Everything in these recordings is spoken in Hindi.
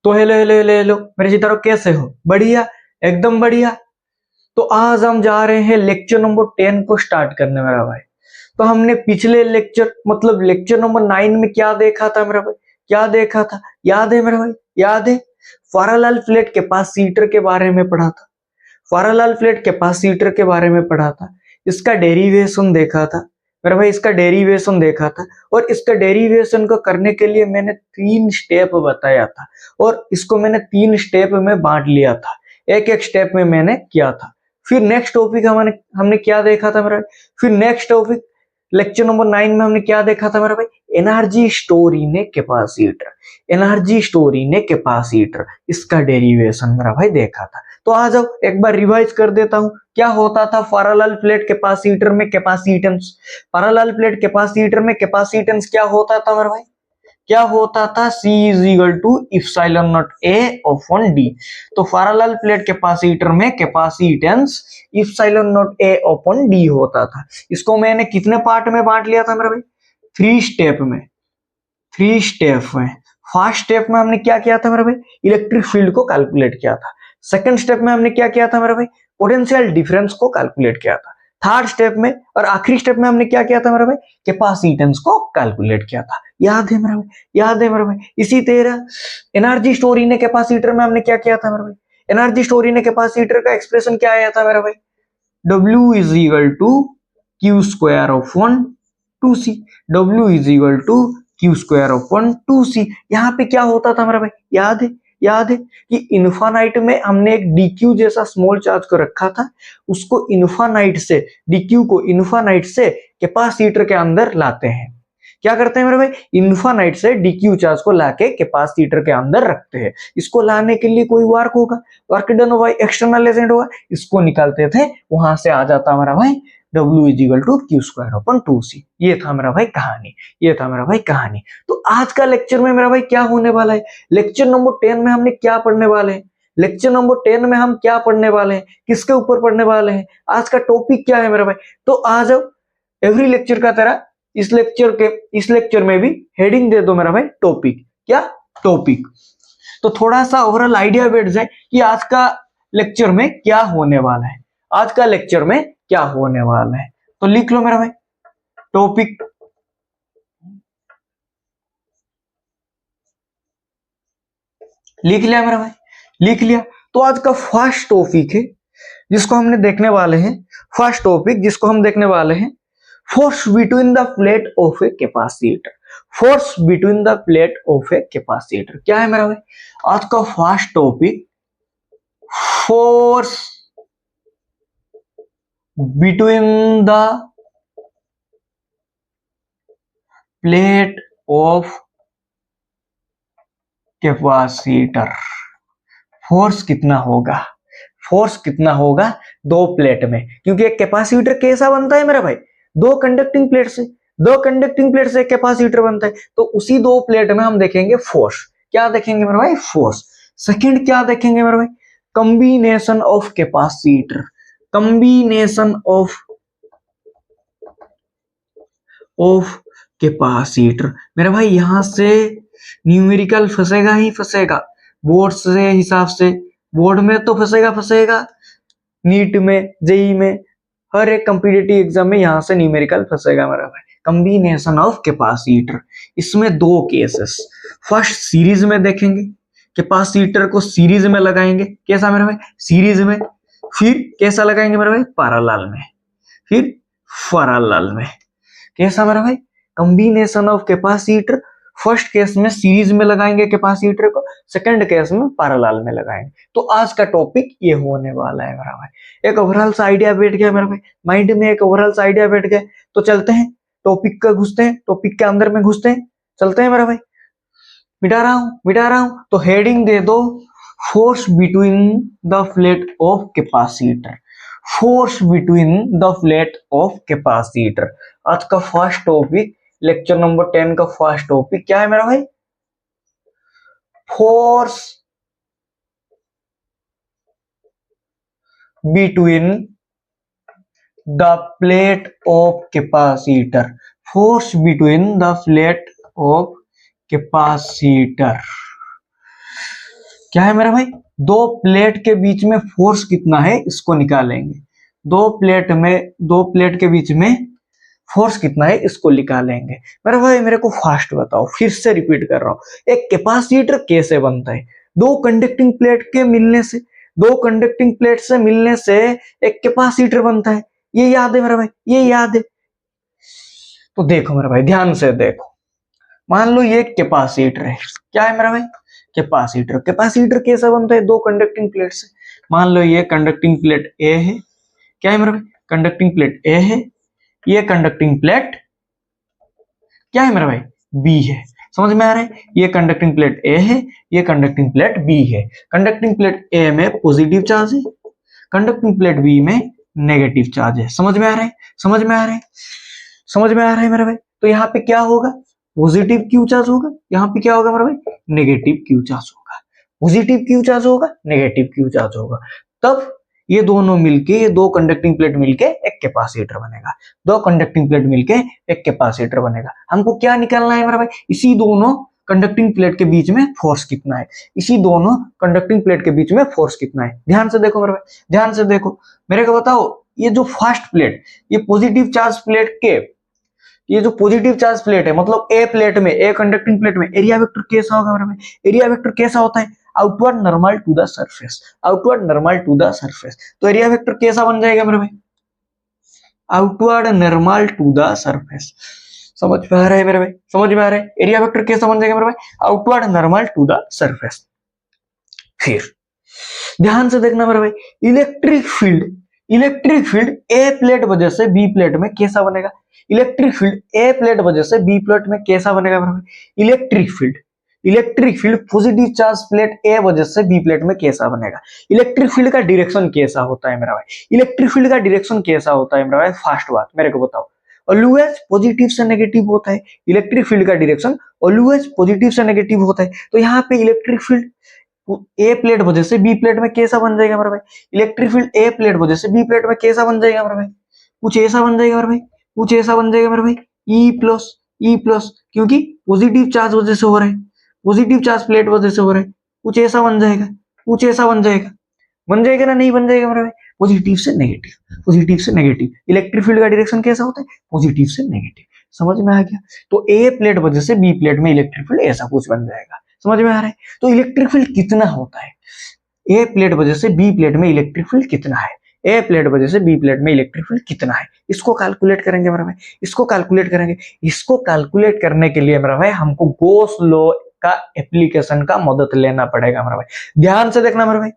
तो हेलो हेलो हेलो हेलो मेरे चित्रों, कैसे हो? बढ़िया, एकदम बढ़िया। तो आज हम जा रहे हैं लेक्चर नंबर 10 को स्टार्ट करने, मेरा भाई। तो हमने पिछले लेक्चर मतलब लेक्चर नंबर 9 में क्या देखा था मेरा भाई? क्या देखा था? याद है मेरा भाई? याद है? फारालाल प्लेट कैपेसिटर के बारे में पढ़ा था। फारालाल प्लेट कैपेसिटर के बारे में पढ़ा था। इसका डेरिवेशन देखा था मेरा भाई, इसका डेरिवेशन देखा था। और इसका डेरिवेशन को करने के लिए मैंने 3 स्टेप बताया था, और इसको मैंने 3 स्टेप में बांट लिया था। एक एक स्टेप में मैंने किया था। फिर नेक्स्ट टॉपिक हमने हमने क्या देखा था मेरा भाई? फिर नेक्स्ट टॉपिक लेक्चर नंबर 9 में हमने क्या देखा था मेरा भाई? Energy store in a capacitor. Energy store in a capacitor, इसका डेरिवेशन मेरा भाई देखा था। तो आ जाओ एक बार रिवाइज कर देता हूं। क्या होता था पैरेलल प्लेट कैपेसिटर में? कैपेसिटेंस। पैरेलल प्लेट कैपेसिटर में कैपेसिटेंस क्या होता था मेरे भाई? क्या होता था? C is equal to epsilon naught A upon D। तो पैरेलल प्लेट कैपेसिटर में capacitance epsilon naught A upon D होता था। इसको मैंने कितने पार्ट में बांट लिया था मेरे भाई? 3 स्टेप में। 3 स्टेप में। फर्स्ट स्टेप में हमने क्या किया था मेरे भाई? इलेक्ट्रिक फील्ड को कैलकुलेट किया था। सेकंड स्टेप में हमने क्या किया था मेरे भाई? पोटेंशियल डिफरेंस को कैलकुलेट किया था। थर्ड स्टेप में और आखिरी स्टेप में हमने क्या किया था मेरे भाई? कैपेसिटेंस को कैलकुलेट किया था। याद है मेरे भाई? याद है मेरे भाई? इसी तरह एनर्जी स्टोर इन कैपेसिटर में हमने क्या किया था मेरे भाई? एनर्जी स्टोर इन कैपेसिटर का एक्सप्रेशन क्या आया था मेरे भाई? W is equal to q square upon 2c। W is equal to q square upon 2c। यहाँ पे क्या होता था मेरा भाई? याद है? याद है कि इन्फानाइट में हमने एक dq जैसा स्मॉल चार्ज को रखा था। उसको इन्फानाइट से, dq को इन्फानाइट से कैपेसिटर के अंदर लाते हैं। क्या करते हैं मेरे भाई? इन्फानाइट से dq चार्ज को लाके कैपेसिटर के अंदर रखते हैं। इसको लाने के लिए कोई वर्क होगा, वर्क डन होगा, एक्सटर्नल एजेंट होगा, इसको निकालते थे। वहां से आ जाता हमारा भाई W is equal to q square upon 2c। ये था मेरा भाई कहानी। ये था मेरा भाई कहानी। तो आज का लेक्चर में मेरा भाई क्या होने वाला है? लेक्चर नंबर 10 में हमने क्या पढ़ने वाले हैं? लेक्चर नंबर 10 में हम क्या पढ़ने वाले हैं? किसके ऊपर पढ़ने वाले हैं? आज का टॉपिक क्या है मेरा भाई? तो आ जाओ, एवरी लेक्चर का तरह इस लेक्चर में भी हेडिंग दे दो मेरा भाई, टॉपिक। क्या? टॉपिक। तो थोड़ा सा ओवरऑल आइडिया बैठ जाए कि आज का लेक्चर में क्या होने वाला है। आज का लेक्चर में क्या होने वाला है, तो लिख लो मेरा भाई टॉपिक। लिख लिया मेरा भाई? लिख लिया। तो आज का फर्स्ट टॉपिक है जिसको हमने देखने वाले हैं। फर्स्ट टॉपिक जिसको हम देखने वाले हैं, force between the plate of a capacitor. Force between the plate of a capacitor क्या है मेरा भाई? आज का first topic, force between the plate of capacitor. Force कितना होगा? फोर्स कितना होगा दो प्लेट में? क्योंकि एक कैपेसिटर कैसा बनता है मेरा भाई? दो कंडक्टिंग प्लेट से। दो कंडक्टिंग प्लेट से कैपेसिटर बनता है। तो उसी दो प्लेट में हम देखेंगे फोर्स। क्या देखेंगे मेरा भाई? फोर्स। सेकंड क्या देखेंगे मेरा भाई? Combination of capacitor. Combination of capacitor. मेरा भाई यहां से न्यूमेरिकल फंसेगा ही फंसेगा, बोर्ड से हिसाब से। बोर्ड में तो फंसेगा फंसेगा, नीट में, जेई में, हर एक कॉम्पिटिटिव एग्जाम में यहां से न्यूमेरिकल फंसेगा मेरा भाई। कॉम्बिनेशन ऑफ कैपेसिटर, इसमें दो केसेस। फर्स्ट सीरीज में देखेंगे, कैपेसिटर को सीरीज में लगाएंगे। कैसा मेरा भाई? सीरीज में। फिर कैसा लगाएंगे मेरा भाई? पैरेलल में। फिर पैरेलल में। कैसा मेरा भाई? Combination of capacitor. First case में सीरीज में लगाएंगे कैपेसिटर को, सेकंड केस में पैरेलल में लगाएंगे। तो आज का टॉपिक ये होने वाला है मेरा भाई। एक ओवरऑल सा आइडिया बैठ गया मेरा भाई, माइंड में एक ओवरऑल सा आइडिया बैठ गया। तो चलते हैं टॉपिक का, घुसते हैं टॉपिक के अंदर में, घुसते हैं, चलते हैं मेरा भाई। मिटा रहा हूं तो हेडिंग दे दो, force between the plate of capacitor. Force between the plate of capacitor. आज का फर्स्ट टॉपिक, लेक्चर नंबर 10 का फर्स्ट टॉपिक क्या है मेरा भाई? Force between the plate of capacitor. Force between the plate of capacitor. क्या है मेरा भाई, दो प्लेट के बीच में फोर्स कितना है इसको निकालेंगे। दो प्लेट के बीच में फोर्स कितना है इसको निकालेंगे। मेरा भाई मेरे को फास्ट बताओ, फिर से रिपीट कर रहा हूं, एक कैपेसिटर कैसे बनता है। दो कंडक्टिंग प्लेट के मिलने से, दो कंडक्टिंग प्लेट से मिलने से एक कैपेसिटर बनता है। ये याद है मेरा भाई, ये याद है। तो देखो मेरा भाई ध्यान से देखो, मान लो ये कैपेसिटर है। क्या है मेरा भाई, कैपेसिटर। कैपेसिटर कैसा बनता है, दो कंडक्टिंग प्लेट से। मान लो ये कंडक्टिंग प्लेट ए है। क्या है मेरा भाई, कंडक्टिंग प्लेट ए है। ये कंडक्टिंग प्लेट क्या है मेरा भाई, बी है। समझ में आ रहा है, ये कंडक्टिंग प्लेट ए है, ये कंडक्टिंग प्लेट बी है। कंडक्टिंग प्लेट ए में पॉजिटिव चार्ज है, कंडक्टिंग प्लेट बी में नेगेटिव चार्ज है। समझ में आ रहा है, समझ में आ रहा है, समझ में आ रहा है मेरा भाई। तो यहाँ पे क्या होगा, पॉजिटिव क्यू चार्ज होगा। यहाँ पे क्या होगा मेरा भाई, नेगेटिव क्यू चार्ज होगा। पॉजिटिव क्यू चार्ज होगा, नेगेटिव क्यू चार्ज होगा। तब ये दोनों मिलके, ये दो कंडक्टिंग प्लेट मिलके एक कैपेसिटर बनेगा। दो कंडक्टिंग प्लेट मिलके एक कैपेसिटर बनेगा। हमको क्या निकालना है मेरा भाई, इसी दोनों कंडक्टिंग प्लेट के बीच में फोर्स कितना है। इसी दोनों कंडक्टिंग प्लेट के बीच में फोर्स कितना है। ध्यान से देखो मेरा भाई, ध्यान से देखो। मेरे को बताओ, ये जो फर्स्ट प्लेट, ये पॉजिटिव चार्ज प्लेट के, ये जो पॉजिटिव चार्ज प्लेट है, मतलब ए प्लेट में, ए कंडक्टिंग प्लेट में एरिया वेक्टर कैसा होगा मेरा भाई, एरिया वेक्टर कैसा होता है, outward normal to the surface, outward normal to the surface. तो एरिया वेक्टर कैसा बन जाएगा मेरे भाई, outward normal to the surface. समझ में आ रहा है मेरे भाई, समझ में आ रहा है, एरिया वेक्टर कैसा बन जाएगा मेरे भाई, outward normal to the surface. फिर ध्यान से देखना मेरे भाई, electric field, electric field A plate वजह से बी प्लेट में कैसा बनेगा। इलेक्ट्रिक फील्ड ए प्लेट वजह से बी प्लेट में कैसा बनेगा मेरे भाई, electric field, electric field positive charge plate A वजह से बी प्लेट में कैसा बनेगा। इलेक्ट्रिक फील्ड का डायरेक्शन कैसा होता है मेरा भाई, इलेक्ट्रिक फील्ड का डायरेक्शन कैसा होता है मेरा भाई, फास्ट बात मेरे को बताओ। ऑलवेज पॉजिटिव से नेगेटिव होता है, इलेक्ट्रिक फील्ड का डायरेक्शन ऑलवेज पॉजिटिव से नेगेटिव होता है। तो यहाँ पे इलेक्ट्रिक फील्ड ए प्लेट वजह से बी प्लेट में कैसा बन जाएगा मेरा भाई, इलेक्ट्रिक फील्ड ए प्लेट वजह से बी प्लेट में कैसा बन जाएगा मेरा भाई, कुछ ऐसा बन जाएगा मेरा भाई, कुछ ऐसा बन जाएगा मेरा भाई, ई प्लस, ई प्लस, क्योंकि पॉजिटिव चार्ज वजह से हो रहा है, पॉजिटिव चार्ज प्लेट वजह से हो रहा है। कुछ ऐसा बन जाएगा, कुछ ऐसा बन जाएगा, बन जाएगा ना, नहीं बन जाएगा मेरा भाई, पॉजिटिव से नेगेटिव, पॉजिटिव से नेगेटिव। इलेक्ट्रिक फील्ड का डायरेक्शन कैसा होता है, पॉजिटिव से नेगेटिव। समझ में आ गया। तो ए प्लेट वजह से बी प्लेट में इलेक्ट्रिक फील्ड ऐसा कुछ बन जाएगा। समझ में आ रहा है। तो इलेक्ट्रिक फील्ड कितना होता है, ए प्लेट वजह से बी प्लेट में इलेक्ट्रिक फील्ड कितना है, ए प्लेट वजह से बी प्लेट में इलेक्ट्रिक फील्ड कितना है, इसको कैलकुलेट करेंगे मेरा भाई, इसको कैलकुलेट करेंगे। इसको कैलकुलेट करने के लिए मेरा भाई हमको गॉस लॉ का एप्लीकेशन का मदद लेना पड़ेगा मेरा भाई। ध्यान से देखना मेरा भाई,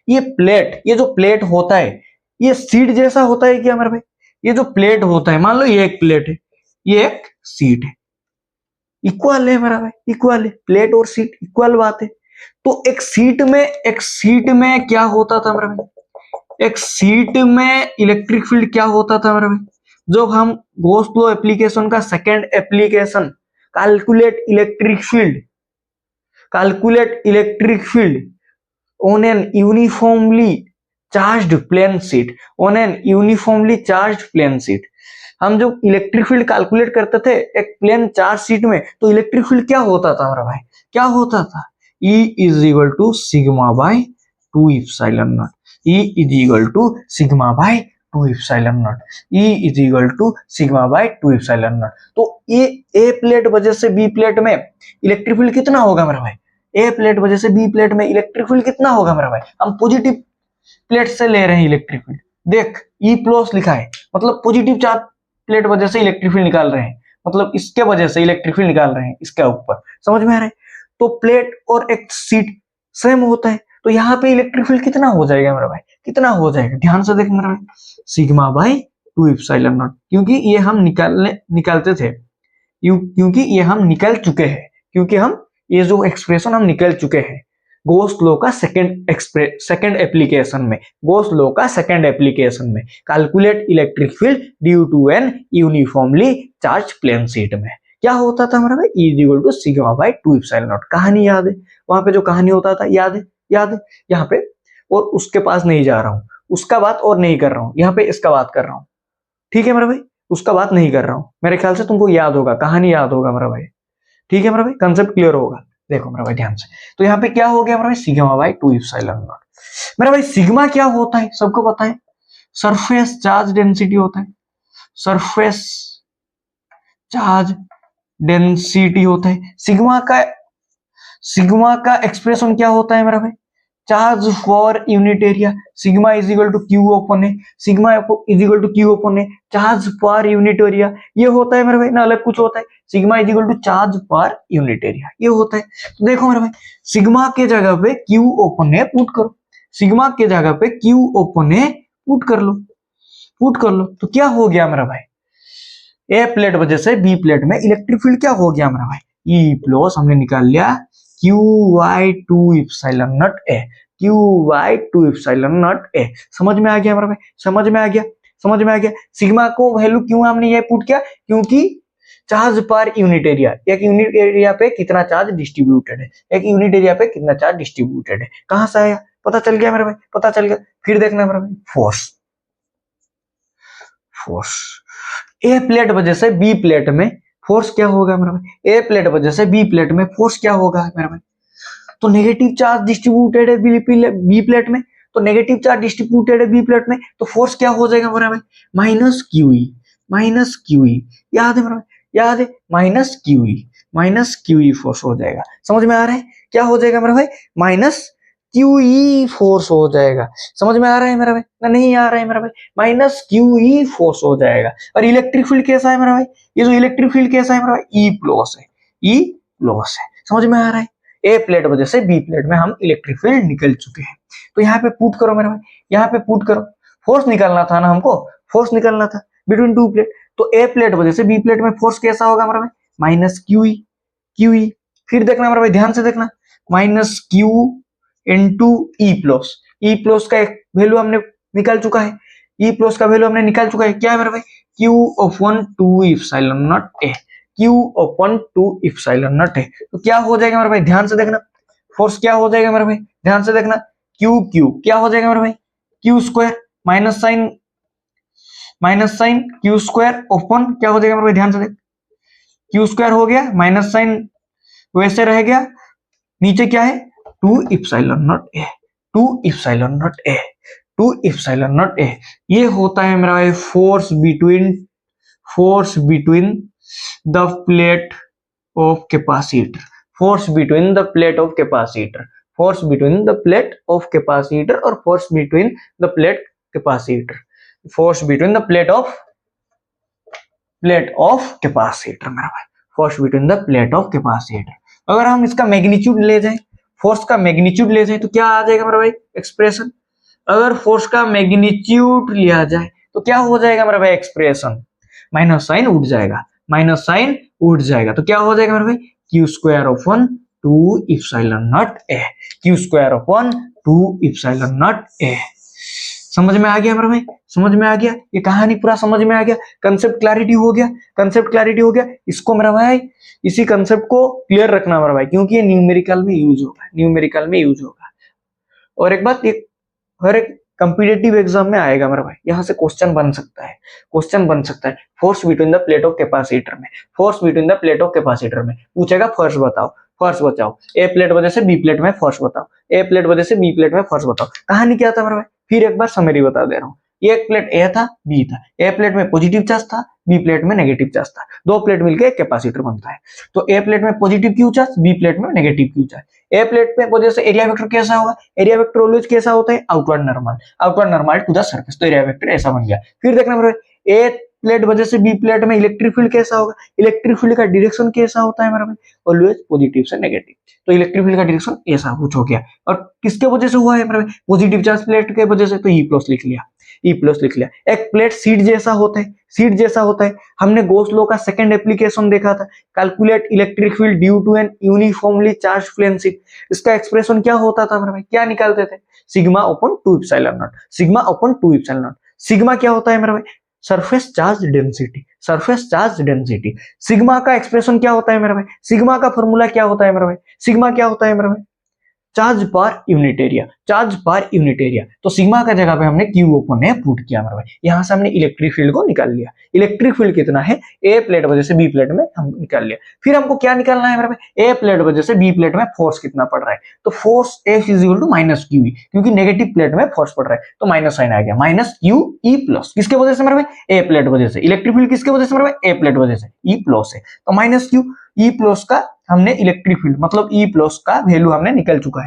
ये प्लेट, ये जो प्लेट होता है ये सीट जैसा होता है क्या मेरा भाई, ये जो प्लेट होता है, मान लो ये एक प्लेट है, ये एक सीट है, इक्वल है मेरा भाई, इक्वल है, प्लेट और सीट इक्वल बात है। तो एक सीट में क्या होता था मेरा भाई, एक सीट में इलेक्ट्रिक फील्ड क्या होता था मेरा भाई, जब हम गॉस लॉ एप्लीकेशन का second application calculate electric field, calculate electric field on an uniformly charged plane sheet, on an uniformly charged plane sheet. हम जो इलेक्ट्रिक फील्ड कैलकुलेट करते थे एक प्लेन चार्ज शीट में, तो इलेक्ट्रिक फील्ड क्या होता था मेरा भाई, क्या होता था, E is equal to sigma by 2 epsilon naught, E is equal to sigma by 2 epsilon naught, E is equal to sigma by 2 epsilon naught. तो ये ए प्लेट वजह से बी प्लेट में इलेक्ट्रिक फील्ड कितना होगा मेरा भाई, ए प्लेट वजह से बी प्लेट में इलेक्ट्रिक फील्ड कितना होगा मेरा भाई, हम पॉजिटिव प्लेट से ले रहे हैं इलेक्ट्रिक फील्ड, देख E प्लस लिखा है, मतलब पॉजिटिव चार्ज प्लेट वजह से इलेक्ट्रिक फील्ड निकाल रहे हैं, मतलब इसके वजह से इलेक्ट्रिक फील्ड निकाल रहे हैं इसके ऊपर। समझ में आ रहा है। तो प्लेट और एक सीट सेम होता है, तो यहाँ पे इलेक्ट्रिक फील्ड कितना हो जाएगा मेरा भाई, कितना हो जाएगा, ध्यान से देख मेरा भाई, सिग्मा बाय 2 इप्सिलॉन नॉट, क्योंकि ये हम निकालते थे, क्योंकि ये हम निकल चुके हैं, क्योंकि हम ये जो एक्सप्रेशन हम निकल चुके हैं गॉस लॉ का सेकंड एप्लीकेशन में, गॉस लॉ का सेकंड एप्लीकेशन में calculate electric field due to an uniformly charge plane sheet में क्या होता था हमारा भाई, E is equal to sigma by 2 epsilon naught. कहानी याद है, वहां पे जो कहानी होता था याद है, याद है यहाँ पे, और उसके पास नहीं जा रहा हूँ, उसका बात और नहीं कर रहा हूँ, यहाँ पे इसका बात कर रहा हूँ, ठीक है मेरा भाई, उसका बात नहीं कर रहा हूँ। मेरे ख्याल से तुमको याद होगा, कहानी याद होगा मेरा भाई, ठीक है मेरा भाई, कंसेप्ट क्लियर होगा। देखो मेरा भाई ध्यान से, तो यहाँ पे क्या हो गया मेरा भाई, सिग्मा बाई 2 इप्सिलॉन नॉट। मेरा भाई सिग्मा क्या होता है, सबको पता है, सरफेस चार्ज डेंसिटी होता है, सरफेस चार्ज डेंसिटी होता है। सिग्मा का एक्सप्रेशन क्या होता है मेरा भाई, charge for unit area, sigma is equal to Q upon है, sigma is equal to Q upon है चार्ज पर यूनिट एरिया, ये होता है मेरे भाई, ना अलग कुछ होता है, sigma is equal to charge पर यूनिट एरिया, ये होता है। तो देखो मेरे भाई, सिग्मा के जगह पे क्यू ओपन है पुट करो, सिग्मा के जगह पे क्यू ओपन है पुट कर लो, पुट कर लो, तो क्या हो गया मेरा भाई, ए प्लेट वजह से बी प्लेट में इलेक्ट्रिक फील्ड क्या हो गया मेरा भाई, ई प्लस हमने निकाल लिया q by 2 epsilon naught A, q by 2 epsilon naught A. समझ में आ गया मेरा भाई, समझ में आ गया, समझ में आ गया। सिग्मा को वैल्यू क्यों हमने ये पुट किया, क्योंकि चार्ज पर यूनिट एरिया, एक यूनिट एरिया पे कितना चार्ज डिस्ट्रीब्यूटेड है, एक यूनिट एरिया पे कितना चार्ज डिस्ट्रीब्यूटेड है, कहां से आया, पता चल गया मेरा भाई, पता चल गया। फिर देखना मेरा भाई, फोर्स, फोर्स ए प्लेट वजह से बी प्लेट में फोर्स क्या होगा मेरा भाई, ए प्लेट वजह से बी प्लेट में फोर्स क्या होगा मेरा भाई, तो नेगेटिव चार्ज डिस्ट्रीब्यूटेड है बी प्लेट में, तो नेगेटिव चार्ज डिस्ट्रीब्यूटेड है बी प्लेट में, तो फोर्स क्या हो जाएगा मेरा भाई, माइनस क्यूई, माइनस क्यूई, याद है मेरा भाई, याद है, minus QE, minus QE force हो जाएगा। समझ में आ रहा है, क्या हो जाएगा मेरा भाई, माइनस क्यूई फोर्स हो जाएगा। समझ में आ रहा है मेरा भाई, ना नहीं आ रहा है मेरा भाई, माइनस क्यूई फोर्स हो जाएगा। और इलेक्ट्रिक फील्ड कैसा है मेरा भाई, ये जो इलेक्ट्रिक फील्ड कैसा है मेरा भाई, ई प्लस है, ई प्लस है। समझ में आ रहा है, ए प्लेट वजह से बी प्लेट में हम इलेक्ट्रिक फील्ड निकल चुके हैं। तो यहाँ पे पुट करो मेरा भाई, यहाँ पे पुट करो, फोर्स निकालना था ना हमको, फोर्स निकालना था बिटवीन टू प्लेट, तो ए प्लेट वजह से बी प्लेट में फोर्स कैसा होगा मेरा भाई, माइनस क्यूई, क्यूई। फिर देखना मेरा भाई, ध्यान से देखना, minus Q into E plus, E plus का एक वैल्यू हमने निकाल चुका है, ई प्लस का वैल्यू हमने निकाल चुका है, क्या है मेरा भाई, Q upon 2 epsilon naught A, Q upon 2 epsilon naught ए। तो क्या हो जाएगा मेरा भाई, ध्यान से देखना, फोर्स क्या हो जाएगा मेरा भाई, ध्यान से देखना, क्यू क्यू क्या हो जाएगा मेरा भाई, q square, minus sign q square upon क्या हो जाएगा मेरे भाई, ध्यान से देख, क्यू स्क्वायर हो गया, माइनस साइन वैसे रह गया, नीचे क्या है, 2 epsilon naught A, 2 epsilon naught A, 2 epsilon naught A. ये होता है मेरा भाई force between the plate of capacitor, force between the plate of capacitor, force between the plate of capacitor और force between the plate capacitor, force between the plate of capacitor मेरा भाई, force between the plate of capacitor. अगर हम इसका मैग्नीट्यूड ले जाएं, फोर्स का मैग्नीट्यूड ले जाएं, तो क्या आ जाएगा मेरा भाई एक्सप्रेशन, अगर फोर्स का मैग्नीट्यूड लिया जाए तो क्या हो जाएगा मेरा भाई एक्सप्रेशन, माइनस साइन उठ जाएगा, माइनस साइन उठ जाएगा, तो क्या हो जाएगा मेरा भाई, q square upon 2 epsilon naught A, Q square upon 2 epsilon naught A. समझ में आ गया मेरा भाई, समझ में आ गया, ये कहानी पूरा समझ में आ गया, कंसेप्ट क्लैरिटी हो गया, कंसेप्ट क्लैरिटी हो गया। इसको मेरा भाई, इसी कंसेप्ट को क्लियर रखना मेरा भाई, क्योंकि ये न्यूमेरिकल में यूज होगा, न्यूमेरिकल में यूज होगा। और एक बात, एक हर एक कंपिटिटिव एग्जाम में आएगा मेरा भाई, यहाँ से क्वेश्चन बन सकता है, क्वेश्चन बन सकता है, force between the plate of capacitor में, force between the plate of capacitor में पूछेगा, फोर्स बताओ, फोर्स बताओ, ए प्लेट वजह से बी प्लेट में फोर्स बताओ, ए प्लेट वजह से बी प्लेट में फोर्स बताओ। कहानी क्या था मेरा भाई, फिर एक बार समरी बता दे रहा हूँ, एक प्लेट ए था, बी था, ए प्लेट में पॉजिटिव चार्ज था, बी प्लेट में नेगेटिव चार्ज था, दो प्लेट मिलकर एक कैपेसिटर बनता है। तो ए प्लेट में positive q charge, B plate में negative q charge. A plate में वजह से एरिया वेक्टर कैसा होगा, एरिया वेक्टर ऑलवेज कैसा होता है, outward normal to the surface, तो एरिया वेक्टर ऐसा बन गया। फिर देखना मेरे, ए प्लेट वजह से बी प्लेट में इलेक्ट्रिक फील्ड कैसा होगा, इलेक्ट्रिक फील्ड का डायरेक्शन कैसा होता है मेरा भाई, ऑलवेज पॉजिटिव से नेगेटिव, तो इलेक्ट्रिक फील्ड का डायरेक्शन ऐसा कुछ हो गया। और किसके वजह से हुआ है मेरा भाई, पॉजिटिव चार्ज प्लेट के वजह से, तो ई प्लस लिख लिया, ई प्लस लिख लिया। एक प्लेट सीट जैसा होता है, सीट जैसा होता है, हमने गॉस लॉ का सेकंड एप्लीकेशन देखा था, calculate electric field due to an uniformly charge plane sheet. इसका एक्सप्रेशन क्या होता था मेरा भाई, क्या निकालते थे, sigma upon 2 epsilon naught, sigma upon 2 epsilon naught. Sigma क्या होता है मेरा भाई, surface charge density, surface charge density. Sigma का एक्सप्रेशन क्या होता है मेरा भाई, सिग्मा का फॉर्मूला क्या होता है मेरा भाई, सिग्मा क्या होता है मेरा भाई, चार्ज पर यूनिट एरिया, चार्ज पर यूनिट एरिया। तो सिग्मा का जगह पे हमने क्यू ओपन है पुट किया मेरे भाई। यहां से हमने इलेक्ट्रिक फील्ड को निकाल लिया। इलेक्ट्रिक फील्ड कितना है, ए प्लेट वजह से बी प्लेट में हम निकाल लिया। फिर हमको क्या निकालना है मेरे भाई, ए प्लेट वजह से बी प्लेट में फोर्स कितना पड़ रहा है। तो force F is equal to minus q, क्योंकि नेगेटिव प्लेट में फोर्स पड़ रहा है तो माइनस साइन आ गया, माइनस क्यू ई प्लस। किसके वजह से मेरे भाई, ए प्लेट वजह से। इलेक्ट्रिक फील्ड किसके वजह से मेरे भाई, ए प्लेट वजह से, ई प्लस है तो माइनस क्यू ई प्लस का हमने इलेक्ट्रिक फील्ड मतलब ई प्लस का वैल्यू हमने निकल चुका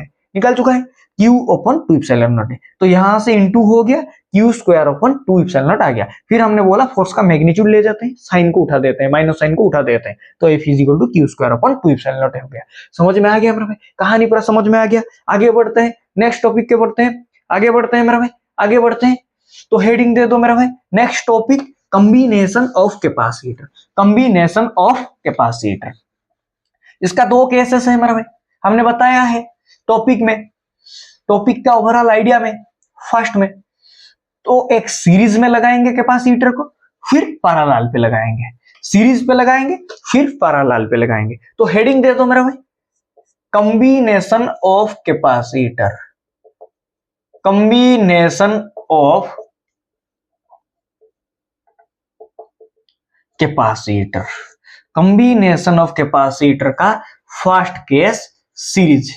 है। Q ओपन 2 इप्सिलॉन नॉट है तो यहां से इनटू हो गया, Q square upon 2 epsilon naught आ गया। फिर हमने बोला फोर्स का मैग्नीट्यूड ले जाते हैं, साइन को उठा देते हैं, माइनस साइन को उठा देते हैं, तो F is equal to Q square upon 2 epsilon naught हो गया। समझ में आ गया मेरे भाई, कहानी पूरा समझ में आ गया। आगे बढ़ते हैं, नेक्स्ट टॉपिक के बढ़ते हैं, आगे बढ़ते हैं मेरे भाई, आगे बढ़ते हैं। तो हेडिंग दे दो मेरा भाई, next topic combination of capacitor, combination of capacitor. इसका दो केसेस है मेरा भाई, हमने बताया है टॉपिक में, टॉपिक का ओवरऑल आइडिया में। फर्स्ट में तो एक सीरीज में लगाएंगे कैपेसिटर को, फिर पैरेलल पे लगाएंगे, सीरीज पे लगाएंगे फिर पैरेलल पे लगाएंगे। तो हेडिंग दे दो मेरा भाई, combination of capacitor, combination of capacitor, combination of capacitor का फर्स्ट केस सीरीज,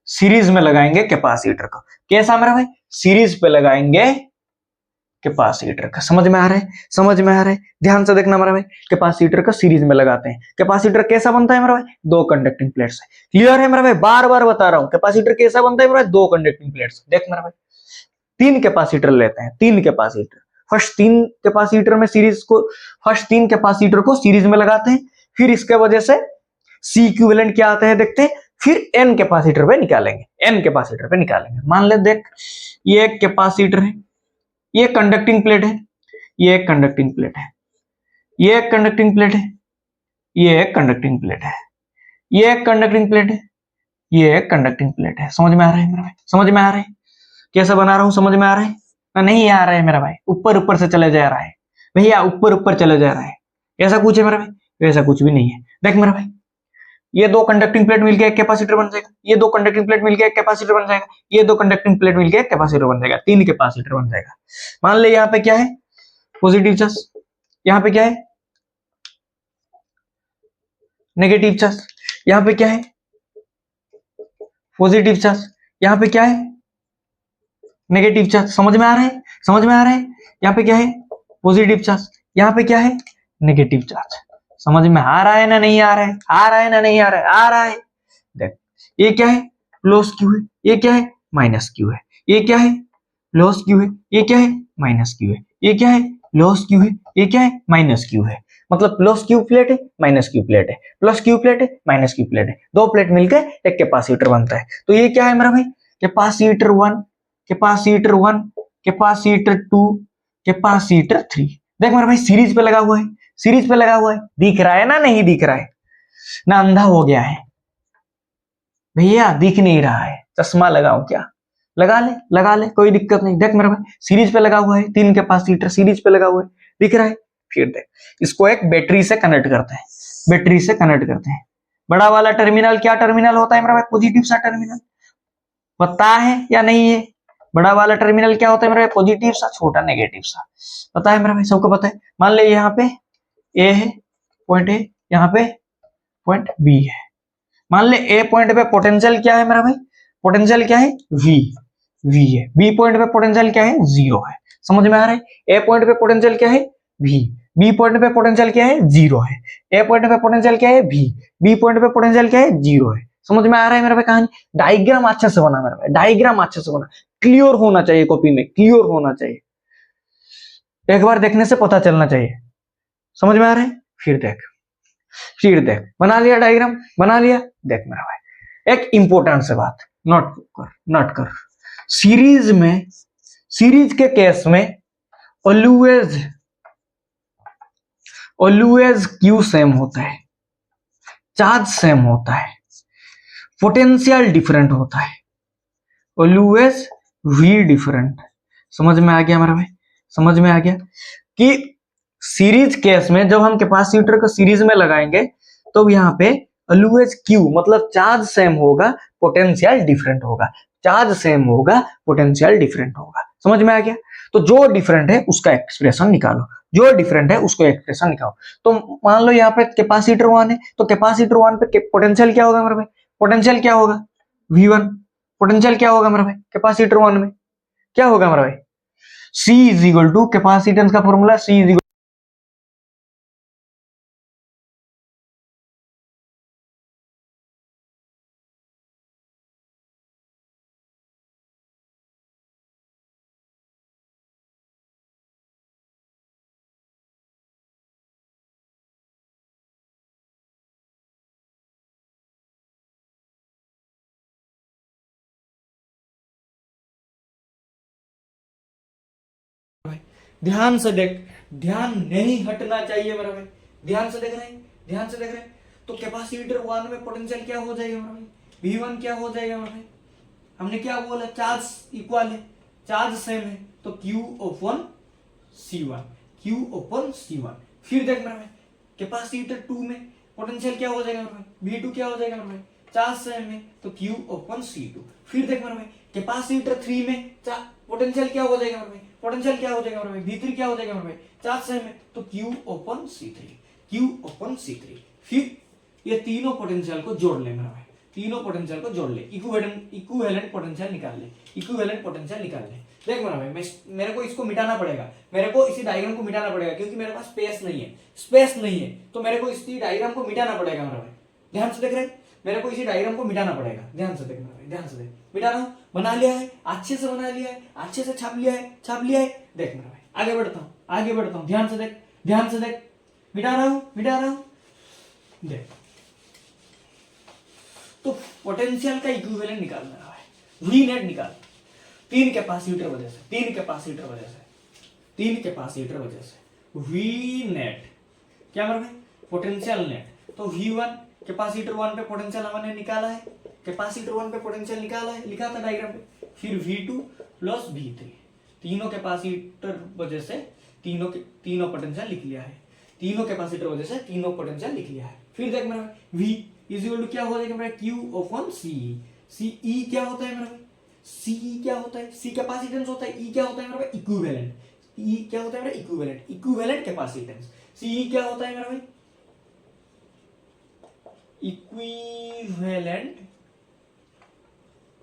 सीरीज में लगाएंगे कैपेसिटर का। कैसा मेरा भाई, सीरीज पे लगाएंगे कैपेसिटर का। समझ में आ रहा है, समझ में आ रहा है, ध्यान से देखना मेरा भाई। कैपेसिटर का सीरीज में लगाते हैं। कैपेसिटर कैसा बनता है मेरा भाई, दो कंडक्टिंग प्लेट्स है। क्लियर है मेरा भाई, बार बार बता रहा हूं, कैपेसिटर कैसा बनता है मेरा भाई, दो कंडक्टिंग प्लेट्स। देख मेरा भाई, तीन कैपेसिटर लेते हैं, तीन कैपेसिटर, फर्स्ट तीन कैपेसिटर में सीरीज को, फर्स्ट तीन कैपेसिटर को सीरीज में लगाते हैं, फिर इसके वजह से सी इक्विवेलेंट क्या आता है देखते हैं, फिर एन कैपेसिटर पे निकालेंगे, एन कैपेसिटर पे निकालेंगे। मान ले देख, ये एक कैपेसिटर है, ये कंडक्टिंग प्लेट है, ये एक कंडक्टिंग प्लेट है, ये एक कंडक्टिंग प्लेट है, ये एक कंडक्टिंग प्लेट है, ये एक कंडक्टिंग प्लेट है, ये एक कंडक्टिंग प्लेट है। समझ में आ रहा है मेरा भाई, समझ में आ रहा है, कैसा बना रहा हूं, समझ में आ रहा है ना, नहीं आ रहा है मेरा भाई, ऊपर ऊपर से चले जा रहा है भैया, ऊपर ऊपर चले जा रहा है, ऐसा कुछ है मेरा भाई, ऐसा कुछ भी नहीं है। देख मेरा भाई, ये दो कंडक्टिंग प्लेट मिलकर एक कैपेसिटर बन जाएगा, ये दो कंडक्टिंग प्लेट मिलकर एक कैपेसिटर बन जाएगा, ये दो कंडक्टिंग प्लेट मिलकर एक कैपेसिटर बन जाएगा, तीन कैपेसिटर बन जाएगा। मान ले यहाँ पे क्या है, पॉजिटिव चार्ज, यहाँ पे क्या है, नेगेटिव चार्ज, यहाँ पे क्या है, पॉजिटिव चार्ज, यहाँ पे क्या है, नेगेटिव चार्ज। समझ में आ रहा है, समझ में आ रहा है, यहाँ पे क्या है, पॉजिटिव चार्ज, यहाँ पे क्या है, नेगेटिव चार्ज। समझ में आ रहा है ना नहीं आ रहा है, आ रहा है ना नहीं आ रहा है, आ रहा है। देख, ये क्या है, प्लस क्यू है, ये क्या है, माइनस क्यू है, ये क्या है, प्लस क्यू है, ये क्या है, माइनस क्यू है, ये क्या है, प्लस क्यू है, ये क्या है, माइनस क्यू है। मतलब प्लस क्यू प्लेट है, माइनस क्यू प्लेट है, प्लस क्यू प्लेट है, माइनस क्यू प्लेट है, दो प्लेट मिलकर एक कैपेसिटर बनता है। तो ये क्या है मेरा भाई, capacitor one, capacitor one, capacitor two, capacitor three. देख मेरा भाई, सीरीज पे लगा हुआ है, सीरीज पे लगा हुआ है, दिख रहा है ना, नहीं दिख रहा है ना, अंधा हो गया है भैया, दिख नहीं रहा है, चश्मा लगाऊं क्या, लगा ले, लगा ले, कोई दिक्कत नहीं। देख मेरा भाई, सीरीज पे लगा हुआ है, तीन कैपेसिटर सीरीज पे लगा हुआ है, दिख रहा है। फिर देख, इसको एक बैटरी से कनेक्ट करते हैं, बैटरी से कनेक्ट करते हैं। बड़ा वाला टर्मिनल क्या टर्मिनल होता है मेरा भाई, पॉजिटिव सा टर्मिनल, पता है या नहीं है, बड़ा वाला टर्मिनल क्या होता है मेरा भाई, पॉजिटिव सा, छोटा नेगेटिव सा, पता है मेरा भाई, सबको पता है। मान ले यहाँ पे ए है, पॉइंट ए, यहाँ पे पॉइंट बी है। मान ले ए पॉइंट पे पोटेंशियल क्या है मेरा भाई, पोटेंशियल क्या है, वी, वी है। बी पॉइंट पे पोटेंशियल क्या है, जीरो है। समझ में आ रहा है, ए पॉइंट पे पोटेंशियल क्या है, वी, बी पॉइंट पे पोटेंशियल क्या है, जीरो है। ए पॉइंट पे पोटेंशियल क्या है, वी, बी पॉइंट पे पोटेंशियल क्या है, जीरो है। समझ में आ रहा है मेरा भाई कहानी, डायग्राम अच्छे से बना मेरा भाई, डायग्राम अच्छे से बना, क्लियर होना चाहिए, कॉपी में क्लियर होना चाहिए, एक बार देखने से पता चलना चाहिए। समझ में आ रहा है, फिर देख, फिर देख, बना लिया डायग्राम, बना लिया। देख मेरा भाई, एक इंपॉर्टेंट से बात नोट कर, नोट कर, सीरीज में, सीरीज के केस में ऑलवेज, ऑलवेज क्यू सेम होता है, चार्ज सेम होता है, पोटेंशियल डिफरेंट होता है, ऑलवेज वी डिफरेंट। समझ में आ गया मेरा भाई, समझ में आ गया कि सीरीज केस में जब हम कैपेसिटर को सीरीज में लगाएंगे तो यहाँ पे ऑलवेज क्यू मतलब चार्ज सेम होगा, पोटेंशियल डिफरेंट होगा। चार्ज सेम होगा, पोटेंशियल डिफरेंट होगा। समझ में आ गया? तो जो डिफरेंट है उसका एक्सप्रेशन निकालो, जो डिफरेंट है उसको एक्सप्रेशन निकालो। तो मान लो यहाँ पे कैपेसिटर 1 है, तो कैपेसिटर 1 पे पोटेंशियल क्या होगा मेरे भाई? पोटेंशियल क्या होगा? V1। पोटेंशियल क्या होगा मेरे भाई कैपेसिटर 1 में? क्या होगा मेरे भाई? C is equal to, capacitance का फॉर्मूला C इज, ध्यान से देख, ध्यान नहीं हटना चाहिए मेरा भाई। ध्यान से देख रहे हैं, ध्यान से देख रहे हैं। तो कैपेसिटर 1 में पोटेंशियल क्या हो जाएगा मेरा भाई? V1 क्या हो जाएगा मेरा भाई? हमने क्या बोला? चार्ज इक्वल है, चार्ज सेम है, तो Q open C1, Q open C1। फिर देख मेरा भाई कैपेसिटर 2 में पोटेंशियल क्या हो जाएगा मेरा भाई? V2 क्या हो जाएगा मेरा भाई? चार्ज सेम है, तो Q ओपन C2। फिर देख मेरा भाई कैपेसिटर 3 में पोटेंशियल क्या हो जाएगा मेरा भाई? पोटेंशियल क्या हो जाएगा मेरा भाई? V3 क्या हो जाएगा मेरा भाई? चार्ज सेम है, तो Q open C3, Q open C3। फिर ये तीनों पोटेंशियल को जोड़ ले मेरा भाई, तीनों पोटेंशियल को जोड़ ले, इक्विवेलेंट पोटेंशियल निकाल ले, इक्विवेलेंट पोटेंशियल निकाल ले। देख मेरा भाई मेरे को इसको मिटाना पड़ेगा, मेरे को इसी डायग्राम को मिटाना पड़ेगा, क्योंकि मेरे पास स्पेस नहीं है, स्पेस नहीं है, तो मेरे को इसी डायग्राम को मिटाना पड़ेगा मेरा भाई। ध्यान से देख रहे, मेरे को इसी डायग्राम को मिटाना पड़ेगा। ध्यान से देख मेरा भाई, ध्यान से देख। मिटा रहा हूं, बना लिया है, अच्छे से बना लिया है, अच्छे से छाप लिया है, छाप लिया है। देख मेरा भाई आगे बढ़ता हूं, आगे बढ़ता हूं। ध्यान से देख, ध्यान से देख। मिटा रहा हूं, मिटा रहा हूं। देख तो पोटेंशियल का इक्विवेलेंट निकालना है, वी नेट निकाल। तीन कैपेसिटर वजह से, तीन कैपेसिटर वजह से, तीन कैपेसिटर वजह से वी नेट क्या मेरा भाई? Potential net. तो V1 कैपेसिटर 1 पे पोटेंशियल हमने निकाला है, कैपेसिटर 1 पे पोटेंशियल निकाला है, लिखा था डायग्राम पे। फिर V2 प्लस V3, तीनों कैपेसिटर वजह से तीनों पोटेंशियल लिख लिया है, तीनों कैपेसिटर वजह से तीनों पोटेंशियल लिख लिया है। फिर देख मेरा V इज इक्वल टू क्या हो जाएगा मेरा? Q open CE। CE क्या होता है मेरा भाई? CE क्या होता है? C कैपेसिटेंस होता है, E क्या होता है मेरा भाई? इक्विवेलेंट। E क्या होता है मेरा? Equivalent, equivalent capacitance. CE क्या होता है मेरा भाई? Equivalent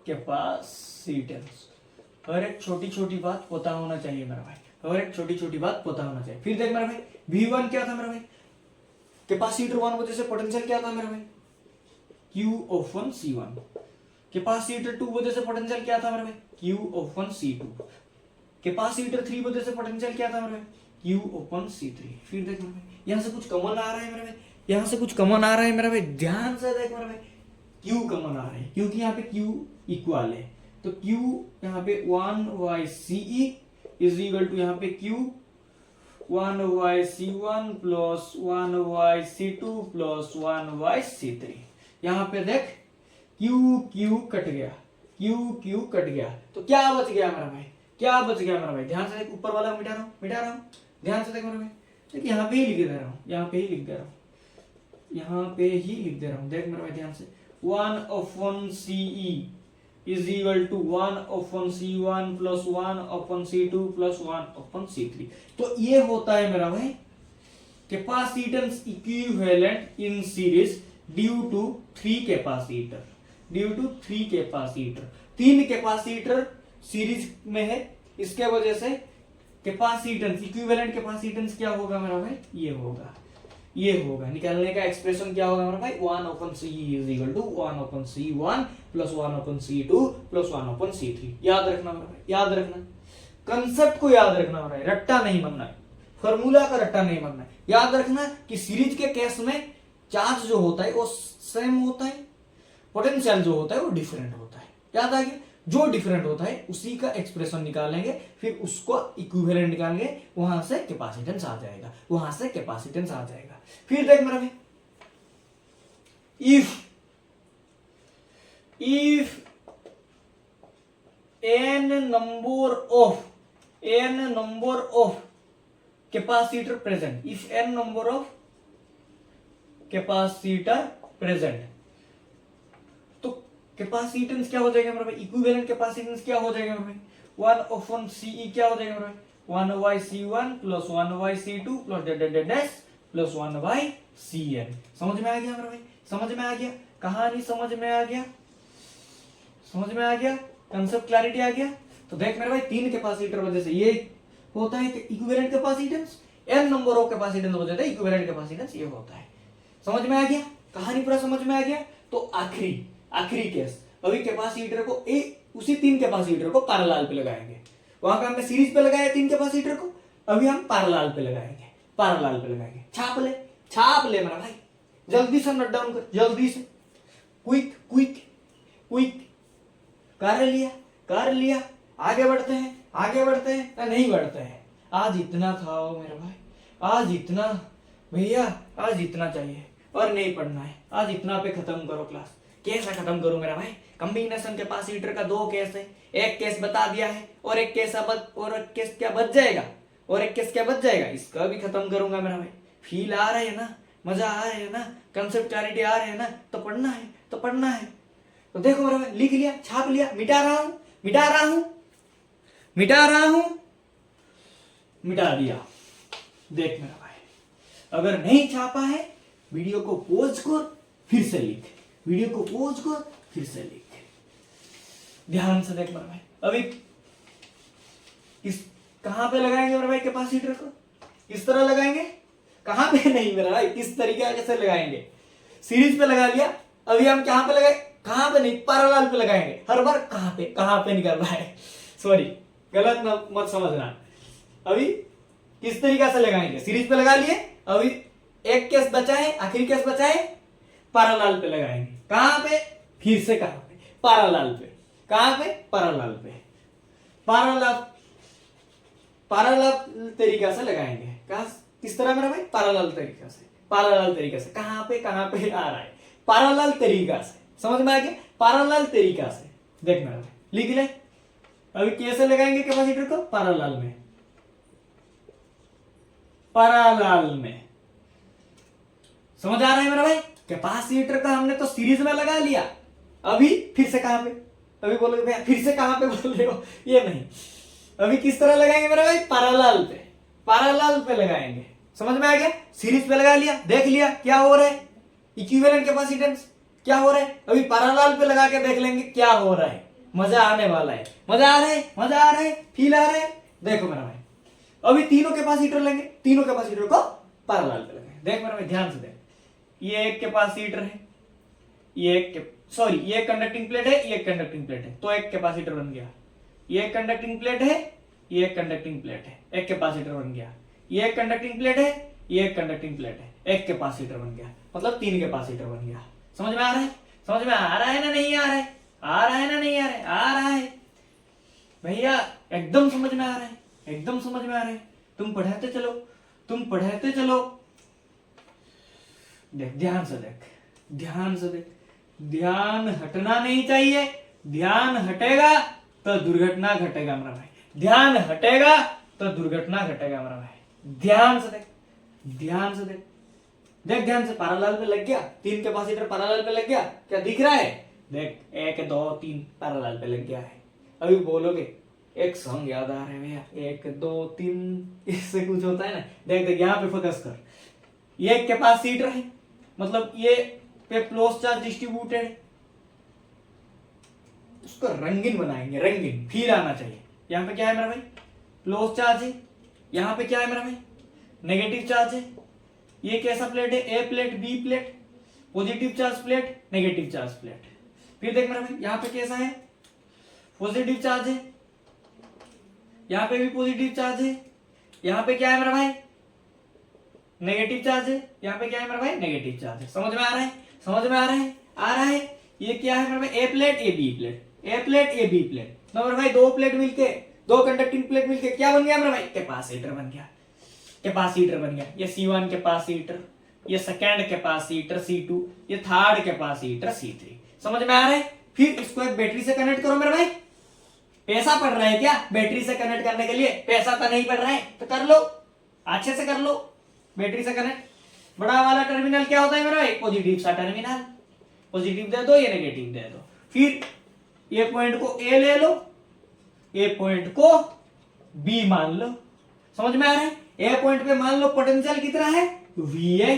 capacitance. हर एक छोटी छोटी बात पता होना चाहिए मेरा भाई, हर एक छोटी छोटी बात पता होना चाहिए। फिर देख मेरा भाई V1 क्या था मेरा भाई? कैपेसिटर 1 वजह से पोटेंशियल क्या था मेरा भाई? Q open C1। कैपेसिटर 2 वजह से पोटेंशियल क्या था मेरा भाई? Q open C2। कैपेसिटर 3 वजह से पोटेंशियल क्या था मेरा भाई? Q open C3। फिर देख मेरा भाई यहां से कुछ कॉमन आ रहा है मेरा भाई, यहां से कुछ कॉमन आ रहा है मेरा भाई। ध्यान से देख मेरा भाई Q कॉमन आ रहा है, क्योंकि यहाँ पे Q इक्वल है, तो Q यहाँ पे 1/CE इज इक्वल टू यहाँ पे Q 1/C1 plus 1/C2 plus 1/C3। यहाँ पे देख Q कट गया, Q कट गया, तो क्या बच गया मेरा भाई? क्या बच गया मेरा भाई? ध्यान से देख, ऊपर वाला मिटा रहा हूँ, मिटा रहा हूँ। ध्यान से देख मेरा भाई, देखिए यहाँ पे ही लिख दे रहा हूँ, यहाँ पे ही लिख दे रहा हूँ, यहाँ पे ही लिख दे रहा हूँ। देख मेरा भाई ध्यान से, 1/CE is equal to 1/C1 plus 1/C2 plus 1/C3। तो ये होता है मेरा भाई capacitance equivalent in series due to 3 capacitor, due to 3 capacitor. 3 capacitor series में है, इसके वजह से कैपेसिटेंस इक्विवेलेंट कैपेसिटेंस क्या होगा मेरा भाई? ये होगा, ये होगा। निकालने का एक्सप्रेशन क्या होगा मेरा भाई? 1/CE is equal to 1/C1 plus 1/C2 plus 1/C3। याद रखना मेरा भाई, याद रखना, कंसेप्ट को याद रखना मेरा भाई, रट्टा नहीं बनना है, फॉर्मूला का रट्टा नहीं बनना है। याद रखना कि सीरीज के केस में चार्ज जो होता है वो सेम होता है, पोटेंशियल जो होता है वो डिफरेंट होता है। याद आ गया? जो डिफरेंट होता है उसी का एक्सप्रेशन निकालेंगे, फिर उसको इक्विवेलेंट निकालेंगे, वहां से कैपेसिटेंस आ जाएगा, वहां से कैपेसिटेंस आ जाएगा। फिर देख मेरा भाई, if n number of capacitor present, if n number of capacitor present. तो कैपेसिटेंस क्या हो जाएगा मेरे भाई, इक्विवेलेंट कैपेसिटेंस क्या हो जाएगा मेरे भाई, 1/CE क्या हो जाएगा मेरे भाई, 1/C1 plus 1/C2 plus dash plus 1/CN। समझ में आ गया मेरे भाई, समझ में आ गया, कहानी समझ में आ गया, समझ में आ गया, कंसेप्ट क्लैरिटी आ गया। तो देख मेरे भाई, तीन कैपेसिटर वजह से ये होता है equivalent capacitance, n number of capacitance वजह से इक्विवेलेंट कैपेसिटेंस ये होता है। समझ में आ गया, कहानी पूरा समझ में आ गया। तो आखिरी केस, अभी कैपेसिटर को उसी तीन कैपेसिटर को पैरेलल पे लगाएंगे। वहां पे हमने सीरीज पे लगाया तीन कैपेसिटर को, अभी हम पैरेलल पे लगाएंगे, पैरेलल पे लगाएंगे। छाप ले मेरा भाई, जल्दी से नोट डाउन कर, जल्दी से, क्विक क्विक क्विक। कर लिया, आगे बढ़ते हैं या नहीं बढ़ते हैं। आज इतना खाओ मेरा भाई, आज इतना भैया, आज इतना चाहिए और नहीं पढ़ना है, आज इतना पे खत्म करो क्लास। कैसा खत्म करूं मेरा भाई, कॉम्बिनेशन कैपेसिटर का 2 केस है, एक केस बता दिया है और एक केस क्या बच जाएगा, इसका भी खत्म करूंगा मेरा भाई। फील आ रहा है ना, मजा आ रहा है ना, कंसेप्ट क्लैरिटी आ रहा है ना, तो पढ़ना है। तो देखो मेरा भाई, लिख लिया, छाप लिया, मिटा रहा हूं, मिटा दिया। देख मेरा भाई, अगर नहीं छापा है वीडियो को पॉज कर फिर से लिख, ध्यान से देख मेरा भाई। अभी कहां पे लगाएंगे मेरा भाई कैपेसिटर को, किस तरह लगाएंगे, कहां पे नहीं मेरा भाई, किस तरीके से लगाएंगे। सीरीज पे लगा लिया, अभी हम कहां पे लगाए, कहां पे नहीं, पैरेलल पे लगाएंगे। हर बार कहां पे निकल रहा है, सॉरी गलत मत समझना। अभी किस तरीके से लगाएंगे, सीरीज पे लगा लिए, अभी एक केस बचा है, आखिरी केस बचा है, पैरेलल पे लगाएंगे। कहां पे, फिर से कहां पे, पैरेलल पे, कहां पे, पैरेलल पे, पैरेलल तरीका से लगाएंगे। किस तरह मेरा भाई, पैरेलल तरीका से, कहां पे आ रहा है, पैरेलल तरीका से। समझ में आ गया, पैरेलल तरीका से। देख मेरा भाई, लिख ले, अभी कैसे लगाएंगे कैपेसिटर को, पैरेलल में। समझ आ रहा है मेरा भाई, कैपेसिटर का हमने तो सीरीज में लगा लिया, अभी फिर से कहां पे, अभी बोलोगे भैया फिर से कहां पे बोल रहे हो, ये नहीं, अभी किस तरह लगाएंगे मेरा भाई, पैरेलल पे लगाएंगे। समझ में आ गया, सीरीज पे लगा लिया, देख लिया क्या हो रहा है, इक्विवेलेंट कैपेसिटेंस क्या हो रहा है, अभी पैरेलल पे लगा के देख लेंगे क्या हो रहा है। मजा आने वाला है, मजा आ रहा है, फील आ रहा है। देखो मेरा भाई, अभी तीनों कैपेसिटर लेंगे, तीनों कैपेसिटर को पैरेलल पे लगाएंगे। देख मेरा भाई, ध्यान से देख, ये एक कैपेसिटर है, ये कंडक्टिंग प्लेट है, ये कंडक्टिंग प्लेट है, तो एक कैपेसिटर बन गया। ये कंडक्टिंग प्लेट है, ये कंडक्टिंग प्लेट है, एक कैपेसिटर बन गया। ये कंडक्टिंग प्लेट है, ये कंडक्टिंग प्लेट है, एक कैपेसिटर बन गया, मतलब 3 कैपेसिटर बन गया। समझ में आ रहा है, समझ में आ रहा है ना नहीं आ रहा है, आ रहा है भैया, एकदम समझ में आ रहा है, एकदम समझ में आ रहा है। तुम पढ़ाते चलो। देख, ध्यान से देख, ध्यान हटना नहीं चाहिए, ध्यान हटेगा तो दुर्घटना घटेगा मेरा भाई, ध्यान हटेगा तो दुर्घटना घटेगा मेरा भाई। ध्यान से देख, ध्यान से, पैरेलल पे लग गया, 3 कैपेसिटर पैरेलल पे लग गया, क्या दिख रहा है, देख 1 2 3 पैरेलल पे लग गया है। अभी बोलोगे एक सॉन्ग याद आ रहा है भैया, 1 2 3 इससे कुछ होता है ना। देख यहाँ पे फोकस कर, ये एक कैपेसिटर है, मतलब ये पे क्लोज चार्ज डिस्ट्रीब्यूटेड, उसको रंगीन बनाएंगे, रंगीन फील आना चाहिए। यहाँ पे क्या है मेरा भाई, क्लोज चार्ज है, यहाँ पे क्या है मेरा भाई, नेगेटिव चार्ज है। ये कैसा प्लेट है, A plate, B plate, positive charge plate, negative charge plate. फिर देख मेरा भाई, यहाँ पे कैसा है, पॉजिटिव चार्ज है, यहाँ पे भी पॉजिटिव चार्ज है, यहाँ पे क्या है मेरा भाई, नेगेटिव चार्ज है, यहाँ पे क्या है मेरा भाई, नेगेटिव चार्ज है। समझ में आ रहा है। ये क्या है मेरा भाई, A plate, A B plate, A plate, A B plate, तो मेरा भाई 2 प्लेट मिलके, 2 कंडक्टिंग प्लेट मिलके क्या बन गया मेरा भाई, कैपेसिटर बन गया। ये C1 कैपेसिटर, ये सेकंड कैपेसिटर C2, ये थर्ड कैपेसिटर C3। समझ में आ रहा है। फिर इसको एक बैटरी से कनेक्ट करो मेरे भाई, पैसा पड़ रहा है क्या बैटरी से कनेक्ट करने के लिए, पैसा तो नहीं पड़ रहा है तो कर लो, अच्छे से कर लो बैटरी से कनेक्ट। बड़ा वाला टर्मिनल क्या होता है मेरा भाई? पॉजिटिव सा टर्मिनल। पॉजिटिव दे दो, ये नेगेटिव दे दो। फिर ये पॉइंट को ए ले लो, ए पॉइंट को बी मान लो। समझ में आ रहा है? ए पॉइंट पे मान लो पोटेंशियल कितना है? वी है।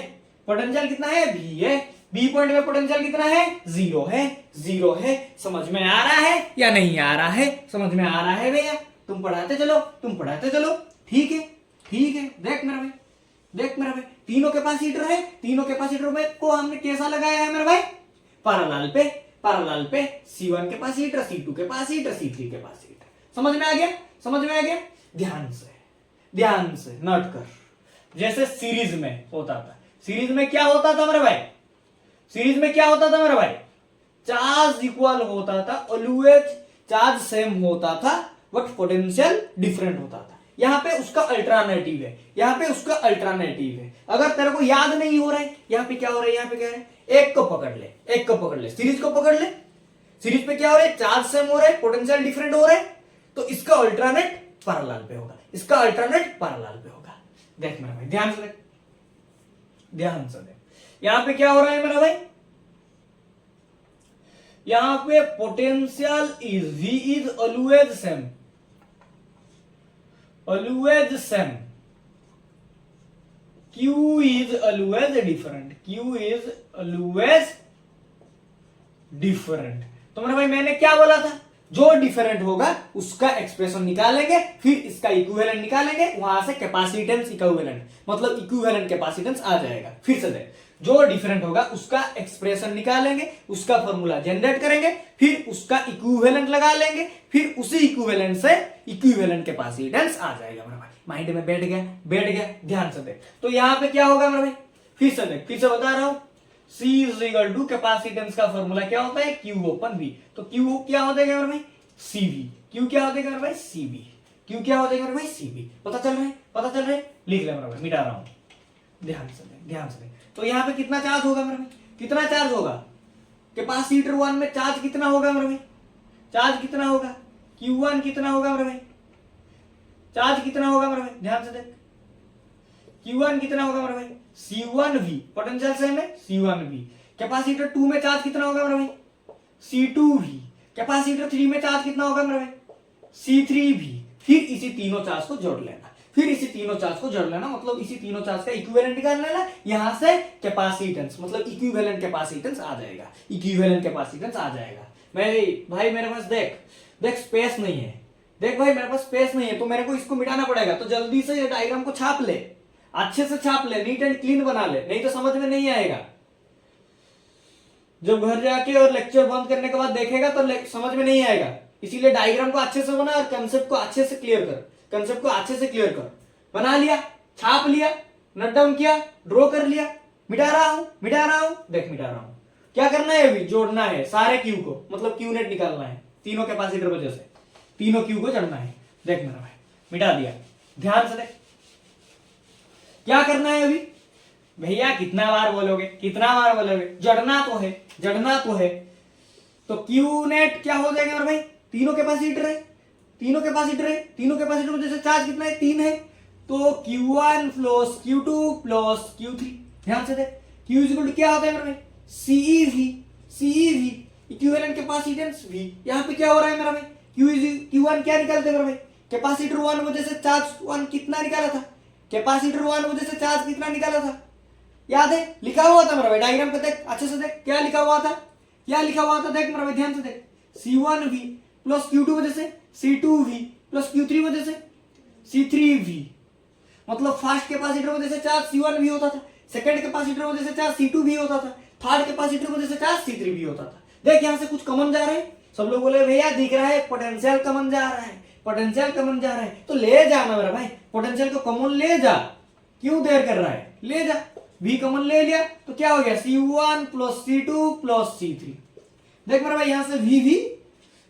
पोटेंशियल कितना है? वी है। बी पॉइंट पे पोटेंशियल कितना है? जीरो है। जीरो है। समझ में आ रहा है या नहीं आ रहा है? समझ में आ रहा है भैया? तुम पढ़ाते चलो, तुम पढ़ाते चलो। ठीक है, ठीक है। देख मेरा भाई, देख मेरा भाई, तीनों कैपेसिटर है। तीनों कैपेसिटर में को हमने कैसा लगाया है मेरा भाई? पैरेलल पे। पैरेलल पे C1 capacitor, C2 capacitor, C3 capacitor. समझ में आ गया? समझ में आ गया? ध्यान से, ध्यान से नोट कर। जैसे सीरीज में होता था, सीरीज में क्या होता था मेरे भाई? सीरीज में क्या होता था मेरे भाई? चार्ज इक्वल होता था, ऑलवेज चार्ज सेम होता था, बट पोटेंशियल डिफरेंट होता था। यहाँ पे उसका अल्टरनेटिव है, यहाँ पे उसका अल्टरनेटिव है। अगर तेरे को याद नहीं हो रहा है यहाँ पे क्या हो रहा है, यहाँ पे क्या हो रहा है, एक को पकड़ ले, एक को पकड़ ले, सीरीज को पकड़ ले। सीरीज पे क्या हो रहा है? चार्ज सेम हो रहा है, पोटेंशियल डिफरेंट हो रहा है, तो इसका अल्टरनेट पैरेलल पे होगा, इसका अल्टरनेट पैरेलल पे होगा। देख मेरा भाई, ध्यान से देख, ध्यान से देख। यहां पे क्या हो रहा है मेरा भाई? यहां पे potential is V is always same, always same. Q is always different, Q is always different. तो मेरे भाई मैंने क्या बोला था? जो डिफरेंट होगा उसका एक्सप्रेशन निकालेंगे, फिर इसका इक्विवेलेंट निकालेंगे, वहां से कैपेसिटेंस इक्विवेलेंट, मतलब इक्विवेलेंट कैपेसिटेंस आ जाएगा। फिर से देख, जो डिफरेंट होगा उसका एक्सप्रेशन निकालेंगे, उसका फॉर्मूला जनरेट करेंगे, फिर उसका इक्विवेलेंट लगा लेंगे, फिर उसी इक्विवेलेंट से इक्विवेलेंट कैपेसिटेंस आ जाएगा मेरा भाई। माइंड में बैठ गया? बैठ गया? ध्यान से देख। तो यहां पे क्या होगा मेरा भाई? फिर से देख, फिर से बता रहा हूं। C is equal to capacitance का फॉर्मूला क्या होता है? Q upon V। तो Q क्या हो जाएगा मेरे भाई? CV। Q क्या हो जाएगा मेरे भाई? CV। Q क्या हो जाएगा मेरे भाई? CV। पता चल रहा है? पता चल रहा है? लिख ले मेरे भाई, मिटा रहा हूं। ध्यान से देख, ध्यान से देख। तो यहाँ पे कितना चार्ज होगा मेरे भाई? कितना चार्ज होगा? कैपेसिटर 1 में चार्ज कितना होगा मेरे भाई? चार्ज कितना होगा? Q1 कितना होगा मेरे भाई? चार्ज कितना होगा मेरे भाई? ध्यान से देख। Q1 कितना होगा मेरे भाई? C1V। पोटेंशियल सेम है, C1V। कैपेसिटर 2 में चार्ज कितना होगा मेरे भाई? C2V। कैपेसिटर 3 में चार्ज कितना होगा मेरे भाई? C3V। फिर इसी तीनों चार्ज को जोड़ लेना, फिर इसी तीनों चार्ज को जोड़ लेना, मतलब इसी तीनों चार्ज का इक्विवेलेंट निकाल लेना। यहां से कैपेसिटेंस, मतलब इक्विवेलेंट कैपेसिटेंस आ जाएगा, इक्विवेलेंट कैपेसिटेंस आ जाएगा। भाई मेरे पास देख, देख स्पेस नहीं है, देख भाई मेरे पास स्पेस नहीं है, तो मेरे को इसको मिटाना पड़ेगा। तो जल्दी से ये डायग्राम को छाप ले, अच्छे से छाप ले, नीट एंड क्लीन बना ले, नहीं तो समझ में नहीं आएगा। जब घर जाके और लेक्चर बंद करने के बाद देखेगा तो समझ में नहीं आएगा। इसीलिए डायग्राम को अच्छे से बना और कंसेप्ट को अच्छे से क्लियर कर, कंसेप्ट को अच्छे से क्लियर कर। बना लिया, छाप लिया, नोट डाउन किया, ड्रॉ कर लिया, मिटा रहा हूं, मिटा रहा हूं, देख मिटा रहा हूं। क्या करना है अभी? जोड़ना है सारे क्यू को, मतलब क्यू नेट निकालना है तीनों कैपेसिटर वजह से, तीनों क्यू को जोड़ना है। देख मेरा भाई, मिटा दिया, ध्यान से देख। क्या करना है अभी भैया? कितना बार बोलोगे, कितना बार बोलोगे? जड़ना तो है, जड़ना तो है। तो क्यू नेट क्या हो जाएगा मेरे भाई? तीनों कैपेसिटर है, तीनों कैपेसिटर है, तीनों कैपेसिटर में जैसे चार्ज कितना है? 3 है, तो Q1 plus Q2 plus Q3। ध्यान से देख, Q इक्वल टू क्या होता है मेरे भाई? CEV। CEV equivalent capacitance V। यहाँ पे क्या हो रहा है मेरा भाई? Q1 क्या निकालते हैं मेरे भाई? कैपेसिटर 1 वजह से चार्ज 1 कितना निकाला था? कैपेसिटर 1 वजह से चार्ज कितना निकाला था? याद है? लिखा हुआ था मेरा भाई, डायग्राम पे देख, अच्छे से देख, क्या लिखा हुआ था? क्या लिखा हुआ था? देख मेरा भाई, ध्यान से देख। C1V प्लस Q2 वजह से C2V प्लस Q3 वजह से C3V। मतलब फर्स्ट कैपेसिटर वजह से चार्ज C1V होता था, सेकंड कैपेसिटर वजह से चार्ज C2V होता था, थर्ड कैपेसिटर वजह से चार्ज C3V होता था। देख यहां से कुछ कॉमन जा रहा है, सब लोग बोले भैया दिख रहा है पोटेंशियल कॉमन जा रहा है, पोटेंशियल कॉमन जा रहा है, तो ले जाना मेरा भाई, पोटेंशियल को कॉमन ले जा, क्यों देर कर रहा है? ले जा। V कॉमन ले लिया तो क्या हो गया? C1 plus C2 plus C3। देख मेरा भाई, यहां से V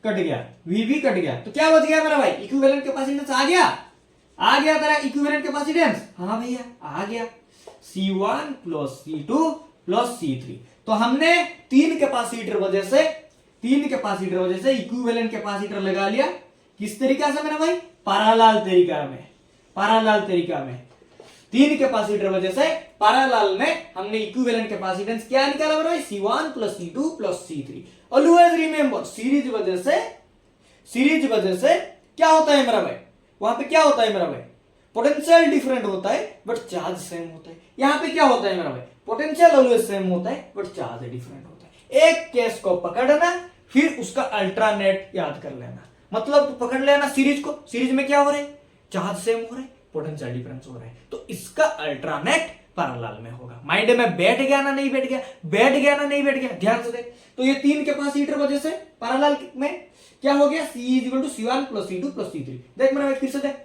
कट गया, V कट गया, तो क्या बच गया मेरा भाई? इक्विवेलेंट कैपेसिटेंस आ गया, आ गया तेरा इक्विवेलेंट कैपेसिटेंस। हाँ भैया आ गया, C1 plus C2 plus C3। तो हमने तीन कैपेसिटर वजह से इक्विवेलेंट कैपेसिटर लगा लिया। किस तरीका से मेरा भाई? पैरेलल तरीका में, पैरेलल तरीका में। तीन कैपेसिटर वजह से पैरेलल में हमने इक्विवेलेंट कैपेसिटेंस क्या निकाला मेरा भाई, C1 plus C2 plus C3। Always remember series वजह से क्या होता है मेरा भाई, वहां पे क्या होता है मेरा भाई, पोटेंशियल डिफरेंट होता है बट चार्ज सेम होता है। यहां पे क्या होता है मेरा भाई, पोटेंशियल ऑलवेज सेम होता है बट चार्ज डिफरेंट होता है। एक केस को पकड़ना फिर उसका अल्टरनेट याद कर लेना, मतलब पकड़ लेना सीरीज को, सीरीज में क्या हो रहा है, चार्ज सेम हो रहा है, पोटेंशियल डिफरेंस हो रहा है, तो इसका अल्टरनेट पैरेलल में होगा। माइंड में बैठ गया ना नहीं बैठ गया, बैठ गया ना नहीं बैठ गया, ध्यान से देख। तो ये तीन कैपेसिटर वजह से पैरेलल में क्या हो गया, C = C1 plus C2 plus C3। देख मेरा फिर से देख,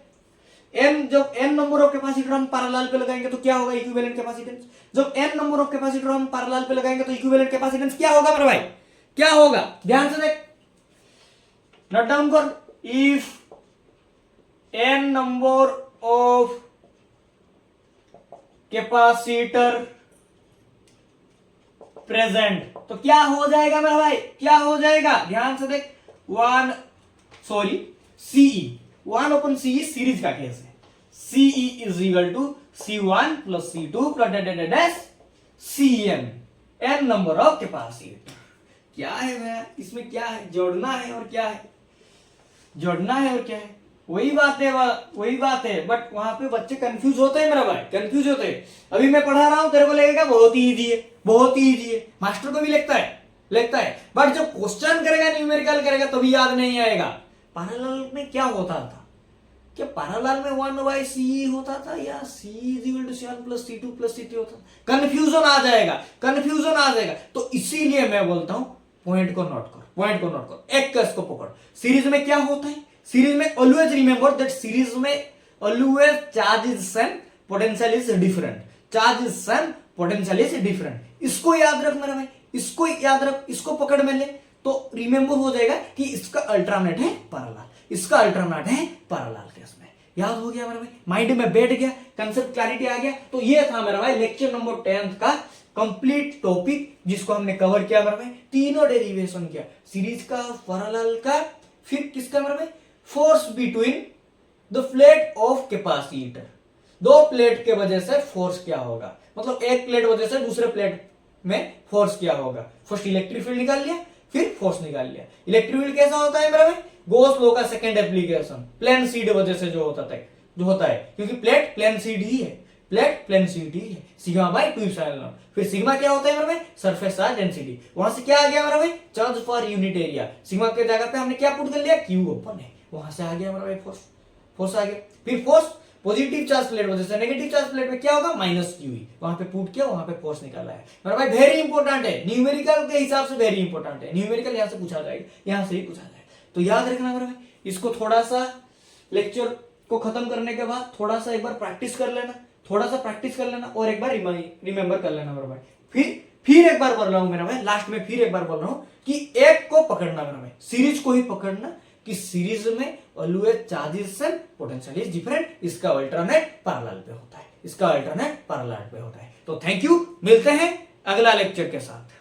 जब n नंबर ऑफ कैपेसिटर हम पैरेलल पे लगाएंगे तो क्या होगा, इक्विवेलेंट कैपेसिटेंस। जब n नंबर ऑफ कैपेसिटर हम पैरेलल पे लगाएंगे तो इक्विवेलेंट कैपेसिटेंस क्या होगा मेरा भाई, क्या होगा, ध्यान से देख, नोट डाउन कर। If n number of capacitor present, तो क्या हो जाएगा मेरा भाई, क्या हो जाएगा, ध्यान से देख। CE 1 CE सीरीज का केस है। CE = C1 plus C2 plus CN, n number of capacitor. क्या है भैया इसमें, क्या है, जोड़ना है और क्या है, जोड़ना है और क्या है, वही बात है बट वहां पे बच्चे कंफ्यूज होते हैं मेरा भाई, कंफ्यूज होते हैं। अभी मैं पढ़ा रहा हूं, तेरे को लगेगा बहुत ही इजी है, बहुत ही इजी है, मास्टर को भी लगता है बट जब क्वेश्चन करेगा, न्यूमेरिकल करेगा तभी याद नहीं आएगा। पैरेलल में क्या होता था, क्या पैरेलल में 1/CE होता था या CE = C1 plus C2 plus C3 होता था, कंफ्यूजन आ जाएगा। तो इसीलिए मैं बोलता हूं पॉइंट को नोट कर, एक केस को पकड़। सीरीज में क्या होता है, सीरीज में ऑलवेज रिमेंबर दैट सीरीज में always charge is same, potential is different, charge is same, potential is different. इसको याद रख मेरा भाई, इसको याद रख, इसको पकड़ में ले तो रिमेंबर हो जाएगा कि इसका अल्टरनेट है पैरेलल, इसका अल्टरनेट है पैरेलल केस में। याद हो गया मेरा भाई, माइंड में बैठ गया, कंसेप्ट क्लैरिटी आ गया। तो ये था मेरा भाई लेक्चर नंबर 10 का कंप्लीट टॉपिक, जिसको हमने कवर किया मेरा भाई, तीनों डेरिवेशन किया, सीरीज का, पैरेलल का, फिर किसका मेरा भाई, force between the plate of capacitor. दो प्लेट के वजह से फोर्स क्या होगा, मतलब एक प्लेट वजह से दूसरे प्लेट में फोर्स क्या होगा। फर्स्ट इलेक्ट्रिक फील्ड निकाल लिया, फिर फोर्स निकाल लिया। इलेक्ट्रिक फील्ड कैसा होता है मेरा भाई, गॉस लॉ का सेकंड एप्लीकेशन, प्लेन सीड वजह से जो होता है क्योंकि प्लेट प्लेन सीड ही है, सिग्मा बाय 2 एप्सिलॉन नॉट। फिर सिग्मा क्या होता है मेरा भाई, सरफेस चार्ज डेंसिटी। वहां से क्या आ गया मेरा भाई, चार्ज पर यूनिट एरिया। सिग्मा के जगह पे हमने क्या पुट कर लिया, Q ओपन है, वहां से आ गया मेरा भाई फोर्स आ गया। फिर फोर्स पॉजिटिव चार्ज प्लेट वजह से, नेगेटिव चार्ज प्लेट में क्या होगा, -QE, वहां पे पुट किया, वहां पे फोर्स निकाला है मेरा भाई। वेरी इंपॉर्टेंट है, न्यूमेरिकल के हिसाब से वेरी इंपॉर्टेंट है, न्यूमेरिकल यहां से पूछा जाएगा, यहां से ही पूछा जाएगा। तो याद रखना मेरा भाई, इसको थोड़ा सा लेक्चर को खत्म करने के बाद थोड़ा सा एक बार प्रैक्टिस कर लेना, और एक बार रिमेंबर कर लेना मेरा भाई। फिर एक बार बोल रहा हूं मेरा भाई, लास्ट में फिर एक बार बोल रहा हूं कि एक को पकड़ना मेरा भाई, सीरीज को ही पकड़ना कि सीरीज में always charges and potential is different, इसका अल्टरनेट पैरेलल पे होता है, तो थैंक यू, मिलते हैं अगला लेक्चर के साथ।